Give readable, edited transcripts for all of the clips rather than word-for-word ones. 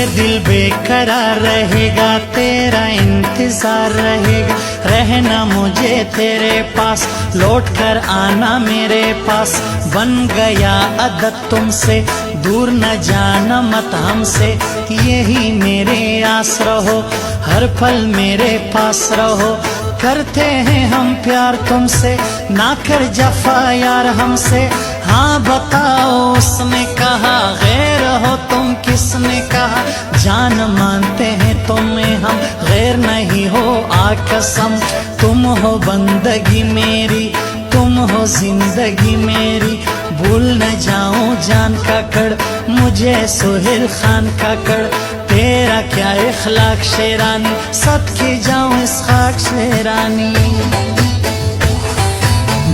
दिल बेकरार रहेगा, तेरा इंतजार रहेगा। रहना मुझे तेरे पास, लौट कर आना मेरे पास। बन गया आदत तुमसे, दूर न जाना मत हमसे। यही मेरे आस रहो, हर पल मेरे पास रहो। करते हैं हम प्यार तुमसे, ना कर जफा यार हमसे। हाँ बताओ उसने कहा, गैर हो तुम किसने कहा। जान मानते हैं तुम्हें हम, गैर नहीं हो आ कसम। तुम हो बंदगी मेरी, तुम हो जिंदगी मेरी। भूल न जाऊं जान का कड़, मुझे सुहेल खान का कड़। तेरा क्या इखलाक शेरानी, सदके जाऊं इस खाक शेरानी।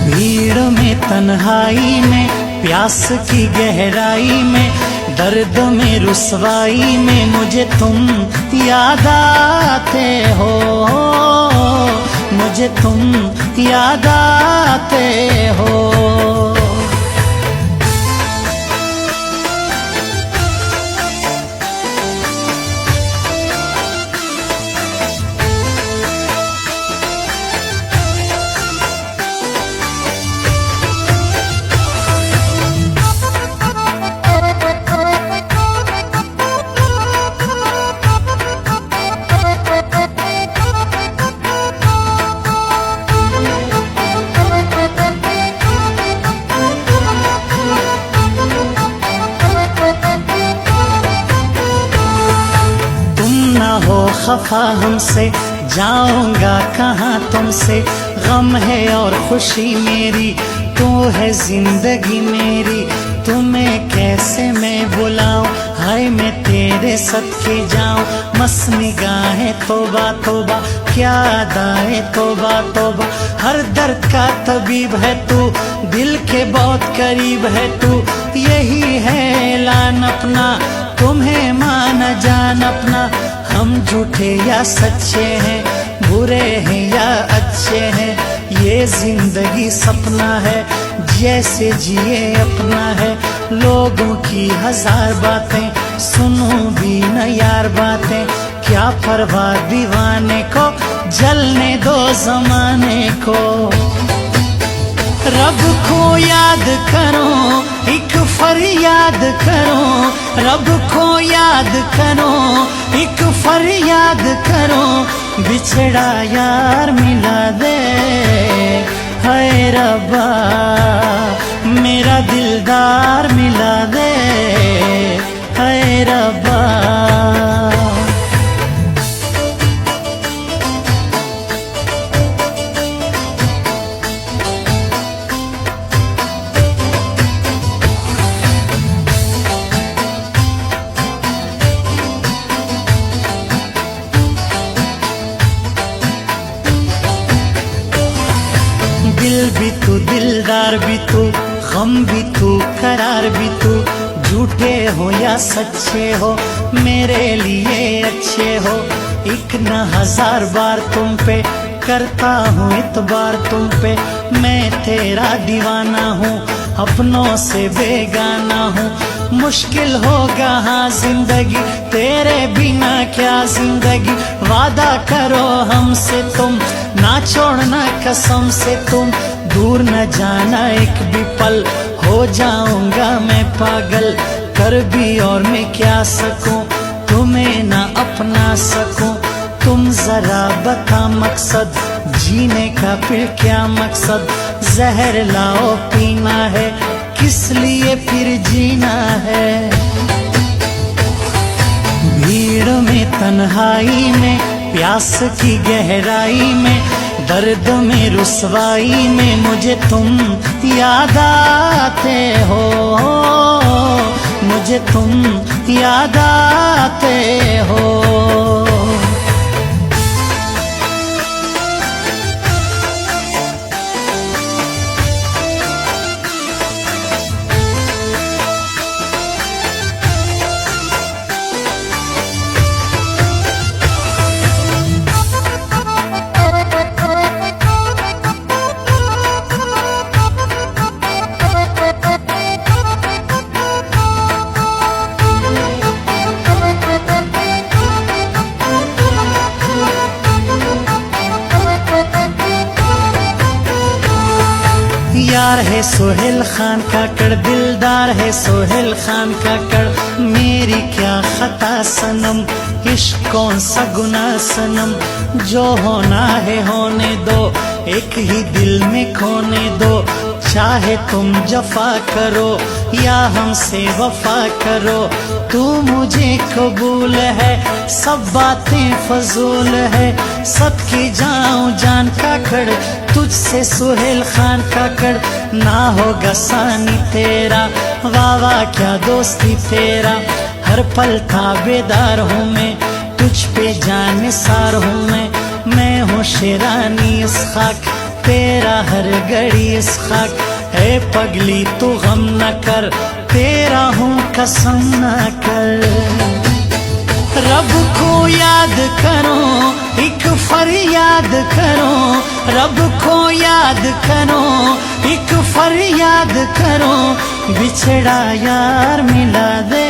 भीड़ में तन्हाई में, प्यास की गहराई में, दर्द में रुसवाई में मुझे तुम याद आते हो। मुझे तुम याद आते हो। खफा हमसे, जाऊंगा कहाँ तुमसे। गम है और खुशी मेरी, तू है जिंदगी मेरी। तुम्हें कैसे मैं बुलाऊं, हाय मैं तेरे सदके जाऊं। मस्त निगाहें तौबा तौबा, क्या अदाएं तौबा तौबा। हर दर्द का तबीब है तू, दिल के बहुत करीब है तू। यही है ऐलान अपना, तुम्हें माना जान अपना। हम झूठे या सच्चे हैं, बुरे हैं या अच्छे हैं। ये जिंदगी सपना है, जैसे जिए अपना है। लोगों की हजार बातें, सुनो भी न यार बातें। क्या परवाह दीवाने को, जलने दो जमाने को। रब को याद करो, एक फरियाद करो। रब को याद करो, एक फरियाद करो। बिछड़ा यार मिला दे, हाय रब्बा मेरा दिलदार मिला दे, हाय रब्बा। दिल भी तू, दिलदार भी तू, गम भी तू, करार भी तू। झूठे हो या सच्चे हो, मेरे लिए अच्छे हो। एक न हजार बार तुम पे करता हूँ इतबार तुम पे। मैं तेरा दीवाना हूँ, अपनों से बेगाना हूँ। मुश्किल होगा हाँ जिंदगी, तेरे बिना क्या जिंदगी। वादा करो हमसे तुम, ना छोड़ना कसम से तुम। दूर न जाना एक भी पल, हो जाऊंगा मैं पागल। कर भी और मैं क्या सकूं, तुम्हें ना अपना सकूं। तुम जरा बता मकसद, जीने का फिर क्या मकसद। जहर लाओ पीना है, किस लिए फिर जीना है। भीड़ में तन्हाई में, प्यास की गहराई में, दर्द में रुसवाई में मुझे तुम याद आते हो। मुझे तुम याद आते हो। यार है सोहेल खान काकड़, दिलदार है सोहेल खान काकड़। मेरी क्या खता सनम, इश्क कौन सा गुनाह सनम। जो होना है होने दो, एक ही दिल में खोने दो। चाहे तुम जफा करो या हमसे वफा करो, तू मुझे कबूल है, सब बातें फजूल है। सबकी जाऊं जान काकड़, तुझसे सोहेल खान काकड़। ना होगा सानी तेरा, वाह वाह क्या दोस्ती तेरा। हर पल ताबेदार हूँ मैं, तुझ पे जान निसार हूँ मैं हूँ शेरानी इस खाक, तेरा हर घड़ी इस खाक। ए पगली तू गम न कर, तेरा हूँ कसम न कर। रब को याद करो, एक फरियाद करो। रब को याद करो, एक फरियाद करो। बिछड़ा यार मिला दे।